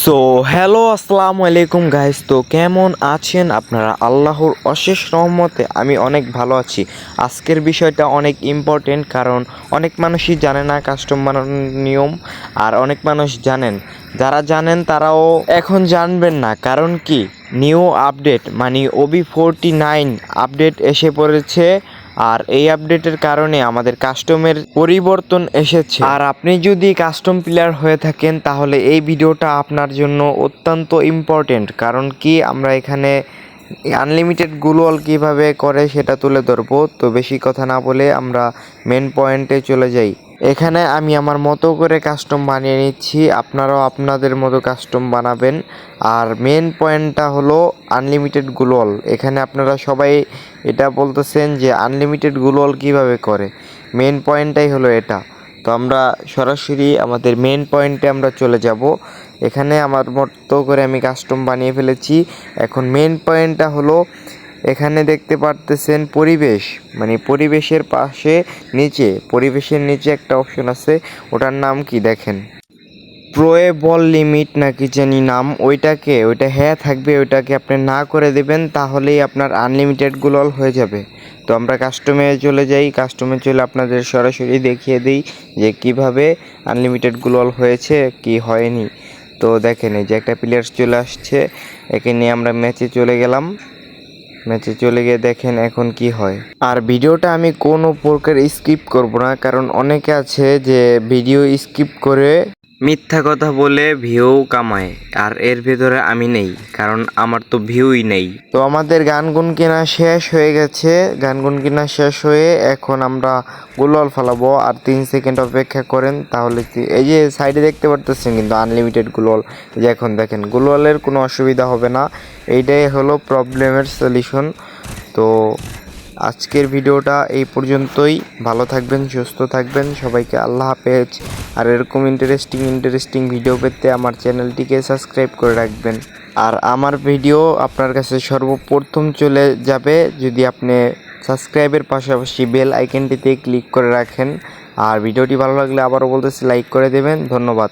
So hello আসসালামু আলাইকুম guys. তো কেমন আছেন আপনারা? আল্লাহর অশেষ রহমতে আমি অনেক ভালো আছি। আজকের বিষয়টা অনেক ইম্পর্টেন্ট, কারণ অনেক মানুষই জানে না কাস্টম বানানোর নিয়ম, আর অনেক মানুষ জানেন। যারা জানেন তারাও এখন জানবেন না, কারণ কি নিউ আপডেট মানে OB49 আপডেট এসে পড়েছে। আর এই আপডেটের কারণে আমাদের কাস্টমের পরিবর্তন এসেছে। আর আপনি যদি কাস্টম প্লেয়ার হয়ে থাকেন তাহলে এই ভিডিওটা আপনার জন্য অত্যন্ত ইম্পর্টেন্ট, কারণ কি আমরা এখানে আনলিমিটেড গ্লুয়াল কিভাবে করে সেটা তুলে ধরবো। তো বেশি কথা না বলে আমরা মেন পয়েন্টে চলে যাই। এখানে আমি আমার মতো করে কাস্টম বানিয়ে নিচ্ছি, আপনারাও আপনাদের মতো কাস্টম বানাবেন। আর মেন পয়েন্টটা হলো আনলিমিটেড গ্লুয়াল। এখানে আপনারা সবাই এটা বলতেছেন যে আনলিমিটেড গ্লুয়াল কিভাবে করে, মেন পয়েন্টটাই হলো এটা। তো আমরা সরাসরি আমাদের মেন পয়েন্টে আমরা চলে যাব। এখানে আমার মতো করে আমি কাস্টম বানিয়ে ফেলেছি। এখন মেন পয়েন্টটা হলো এখানে দেখতে পারতেছেন পরিবেশ, মানে পরিবেশের পাশে পরিবেশের নিচে একটা অপশন আছে, ওটার নাম কি দেখেন, প্রোয়েবল লিমিট নাকি জানি নাম, ওইটা হ্যাঁ থাকবে, ওইটাকে আপনি না করে দেবেন, তাহলেই আপনার আনলিমিটেড গ্লোয়াল হয়ে যাবে। তো আমরা কাস্টমে চলে যাই। কাস্টমে চলে আপনাদের সরাসরি দেখিয়ে দিই যে কিভাবে আনলিমিটেড গ্লোয়াল হয়েছে কি হয়নি। তো দেখেন এই যে একটা প্লেয়ার চলে আসছে, একে নিয়ে আমরা ম্যাচে চলে গেলাম। ম্যাচে চলে গিয়ে দেখেন এখন কি হয়। আর ভিডিওটা আমি কোনো প্রকার স্কিপ করব না, কারণ অনেকে আছে যে ভিডিও স্কিপ করে মিথ্যা কথা বলে ভিউ কামায়, আর এর ভেতরে আমি নেই, কারণ আমার তো ভিউই নেই। তো আমাদের গানগুন কেনা শেষ হয়ে গেছে। গানগুন কেনা শেষ হয়ে এখন আমরা গ্লোয়াল ফেলাবো। আর 3 সেকেন্ড অপেক্ষা করেন, তাহলে এই যে সাইডে দেখতে পারতেছেন কিন্তু আনলিমিটেড গ্লোয়াল। যে এখন দেখেন গ্লোয়ালের কোনো অসুবিধা হবে না, এইটাই হলো প্রবলেমের সলিউশন। তো আজকের ভিডিওটা এই পর্যন্তই। ভালো থাকবেন, সুস্থ থাকবেন, সবাইকে আল্লাহ হাফেজ। আর এরকম ইন্টারেস্টিং ভিডিও পেতে আমার চ্যানেলটিকে সাবস্ক্রাইব করে রাখবেন। আর আমার ভিডিও আপনার কাছে সর্বপ্রথম চলে যাবে যদি আপনি সাবস্ক্রাইবের পাশাপাশি বেল আইকনটিতে ক্লিক করে রাখেন। আর ভিডিওটি ভালো লাগলে আবারও বলতেছি লাইক করে দেবেন। ধন্যবাদ।